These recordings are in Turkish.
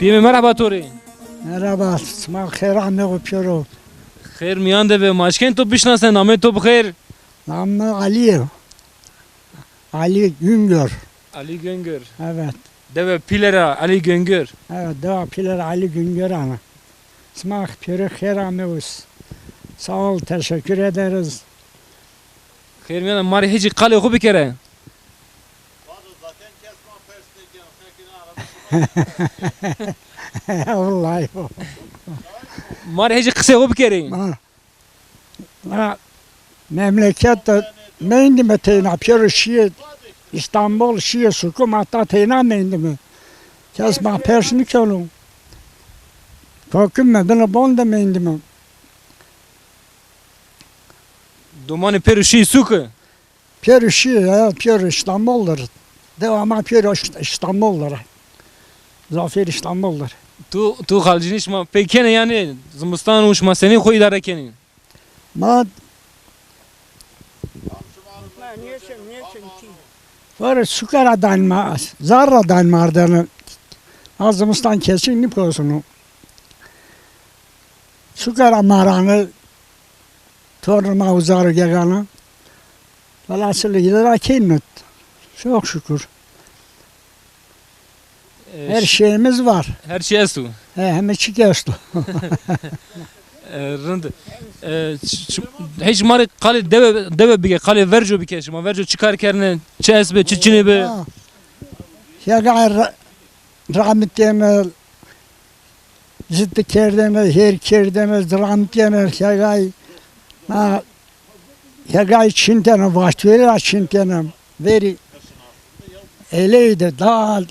Diyemi merhaba Tori. Merhaba, اسمع خير عمي وبشرو. Khair miyan de ve maşken to bişnasen Ahmet to bخير. Namı Ali. Ali Güngör. Ali Göngör. Evet. Deve pilera Ali Göngör. Evet, deva piler Ali Güngör ana. اسمع piri خير عمي. Sağ ol, teşekkür ederiz. Khair miyan mari hiç kale oku bir kere. Vallahi. Mari hiç kısa oku bir kere. Ha, memlekette meyndi mi teyna piri şiye İstanbul şiye sukum hatta teyna meyndi mi? Kesma persini kölüm. Korkum mu? Bana bonda meyndi mi? Dumanı peruşi suku. Piri şiye ya, piri İstanbul'dur. Devamı piri İstanbul'dur. Zafer İstanbul'dur. Tu halcini şma pekene yani zimistan uşma seni koy idare kenin. Ma var sukaradan ma zarradan mardanı ağzımızdan kesin ne posunu. Sukara maranı torma uzarı geganı. Valasılı gider akinut. Çok şükür. Her şeyimiz var. Her şey su. Hem çıkıyordu. Rınd. Hiç mari kale deve bige kale verjo bige şma verjo çıkar kerne çes be çiçini be. Ya gayr rahmetine ciddi kerdene her kerdene rahmetine ya gay ya gay çintene vaxt verir çintene veri eleydi daha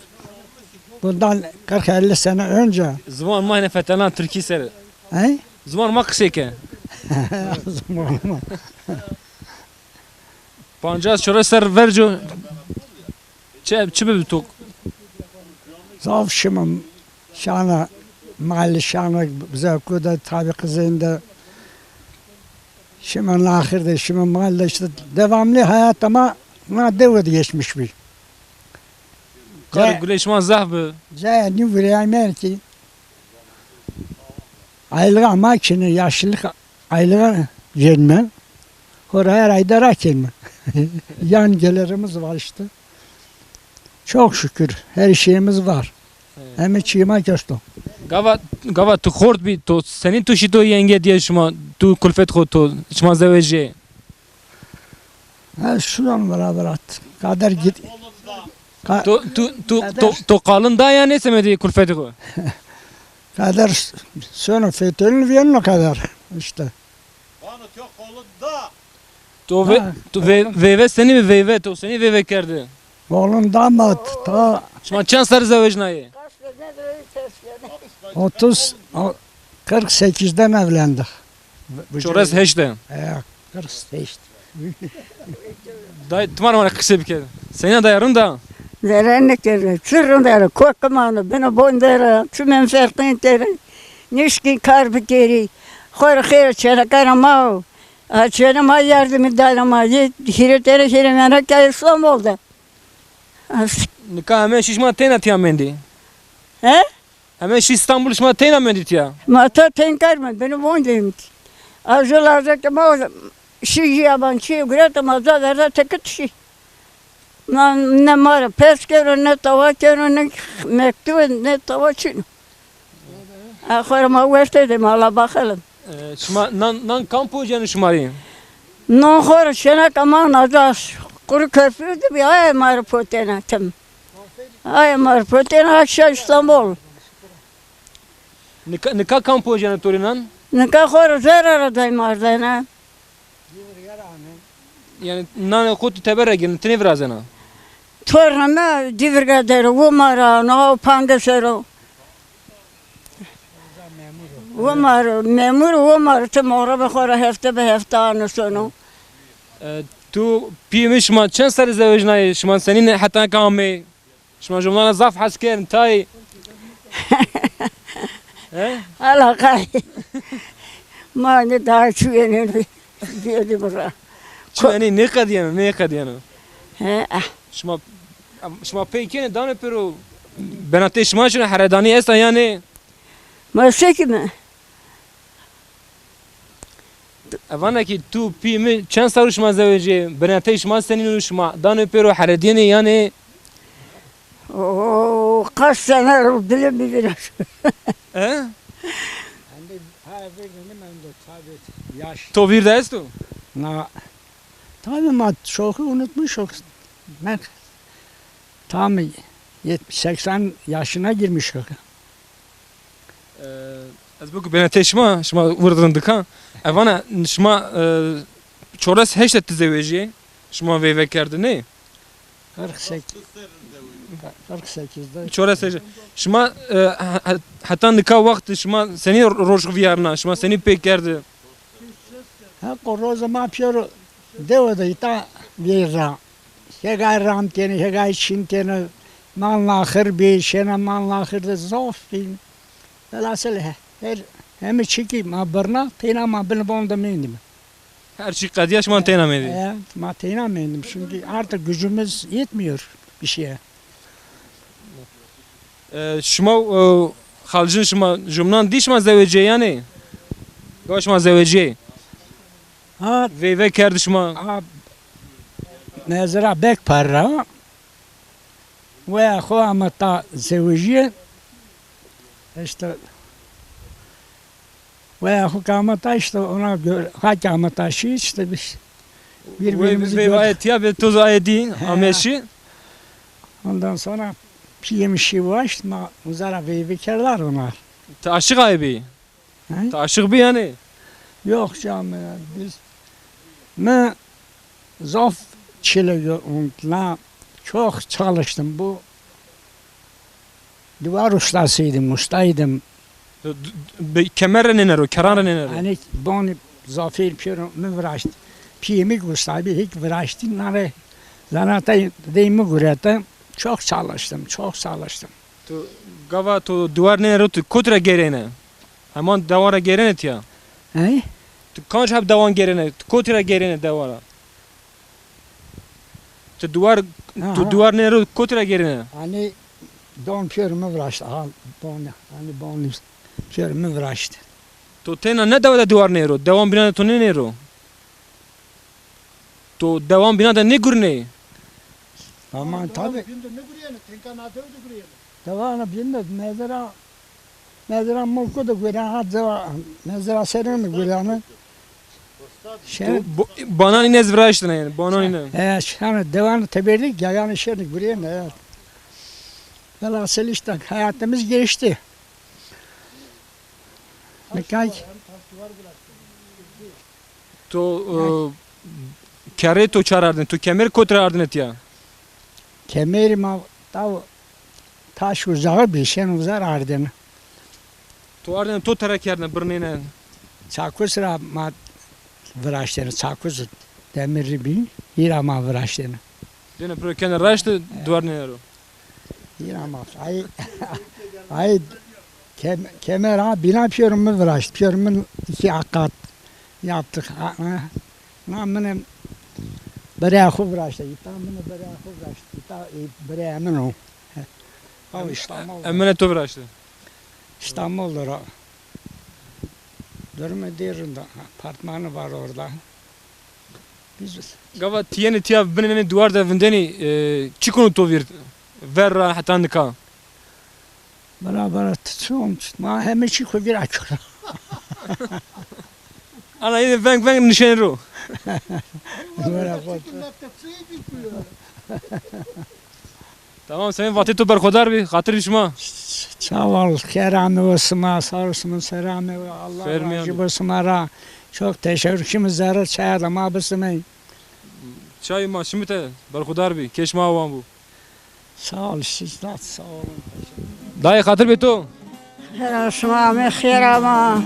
bundan 40-50 sene önce. Zaman mahne fetalan Türkiye seri. He? Zaman ma kıseke. Pancaz şora ser verjo. Çibe bitok. Zavşımım şana mahalle şana bize kuda tabi kızında şimdi ahirde şimdi mahalle işte devamlı hayat ama devlet geçmiş bir. Kar güleşman zahbe. Zeyni vurayım ki aylık ama şimdi yaşlılık aylığa gelme. Oraya her ayda rakilme. Yan gelirimiz var işte. Çok şükür her şeyimiz var. Hem çiğma göstüm. Gava tu khort bi to senin tu şito yenge diye şma tu kulfet khot to şma zeveje. Ha şuran beraber at. Kader git. To kalın da yani semedi kulfet khot. Kader sonra fetölün viyanına kadar işte. To ve seni mi ve to seni ve kerdi. Oğlum damat ta Şma çan sar zevejnayı. 48'den evlendik. Çorası heşte. 48. Day tmar bana kısa bir kere. Senin dayarın da. Zerenlik deri, sırrın deri, korkmanı, beni bon deri, tümen fertin deri, nişkin karbi geri, khayr çerekarama, çerema yardım edalama, hiretleri hiremene ki İslam oldu. Nika hemen şişma tena tiyamendi. He? Hemen şiş İstanbul şişma tena mendi ya. Mata tenkar mı, beni bon deyim. Arzulardaki ma şişi yaban, şişi güretim, azadlarda tekit şişi. Ne mara pes kere ne tava kere ne mektubu ne tava çin. Akşama verdim Allah bakalım. Şma nan kampo canı şmari. Non khor şena kaman azas kuru körfüydü bir ay mar potena tam. Ay mar potena aşağı İstanbul. Nika kampo canı torinan. Ne ka khor zarar day mardana. Yani nan kut tebere gin tine vrazena. Tornama divirga der bu mara no pangasero. Umar memur Umar tam orada khora hafta be hafta anasonu. Tu pimiş ma çan sar zevejnayı şma senin hatta kame. Şma jumlana zaf hasker tay. Allah kay. Mane daha çüyenin diyordu bura. Çani ne kadiyano ne kadiyano. He Şma pekene dane pero Benate şma şuna haredani esta yani. Masaki mi? Evana ki tu pi mi çen saru şma zeveci. Benate şma senin şma. Dan öpero harediyeni yani. Oo, kaç sene oldu dilim bir biraz. He? Ha verdim ben de tabii yaş. To bir de estu. Na tabii ma çok unutmuşum. Ben tam 70-80 yaşına girmişim. Ez bu benate şma vurdun dıka. Evana şma çoras heşte tizeveci. Şma ve kerdi ne? 48'de. Çoras heşte. Şma hatta nika vakti şma seni roş viyarna. Şma seni pek kerdi. Ha koroza ma piero devo da ita vira. Hegay ram tene, hegay çin tene. Man lahir bir şena man lahir de zofin. Velhasıl hem çiki ma barna tena ma ben bonda mendim. Her şey kadiya şma tenamedi. Evet, ma tena mendim çünkü artık gücümüz yetmiyor bir şeye. Şma halcın şma jumnan dişma zeveci yani. Goşma zeveci. Ha Ve kerdi şma. mezara bek para ve ahu amata zevciye işte ve ahu kamata işte ona göre hakamata şey işte biz birbirimizi Ve gördük. ayet ya ve toz ayeti ameşi. Ondan sonra piyemişi var ma uzara ve bekarlar onlar. Taşık aybi. He? Taşık bir yani. Yok canım ya, biz ne zaf çileğimle çok çalıştım. Bu duvar ustasıydım, ustaydım. Kemer nenero, keran nenero. Hani bunu zafer piyonu vıraştı. Piyemi ustaydı, hiç vıraştı. Nare zanata deyimi gurete çok çalıştım, çok çalıştım. Gava to duvar nenero tu kotra gerene. Hemen davara gerene ya. He? Tu kanç hep davan gerene, tu kotra gerene davara. Tu duvar nenero kotra gerene. Hani don piyonumu vıraştı. Hani don piyonumu vıraştı. To tena ne davada duvar nenero, davan binada to ne nenero. To davan binada ne gurne. Aman tabii. Devana binde mezara mulku da gören hadza mezara serin de gören şey Bana inez vraştına yani, bana ine. yani devana teberlik yani şerini gören evet. Velhasıl işte hayatımız geçti. Mekay To kare to çarardın, to kemer kotrardın et ya. kemerime taş uzağı bir şey uzar ardını. To ardın to tarak yerdin birnine. Çakusra ma vraştını çakus demirli bir hirama vraştını. Dene pro kenar raştı duvar nenero. Hirama ay kemer ha bina piyorumu vraştı. Piyorumun 2 akat yaptık. Namını Berehu vraştı. Tamını berehu vraştı. Berehu o. Ha İstanbul. Emmene to vraştı. İstanbul'da Dörme derinde apartmanı var orada. Biz Gava tiyeni tiya binene duvar da vindeni çikunu to vir. Verra hatta nika. beraber tutuyorum. Ma hemen çıkıyor bir açıyor. Ana yine ben nişenero. Beraber. Tamam senin vakti to berkodar bir hatır işma. Sağ ol. Kerami olsun, sağ olsun, selamı Allah Fermi razı abi. olsun ara. Çok teşekkür ederim. Çayalım abisine. Çay ma şimite berkodar bir keşma avan bu. Sağ ol sizler sağ olun. Dayı hatır beto. Her aşma me khirama.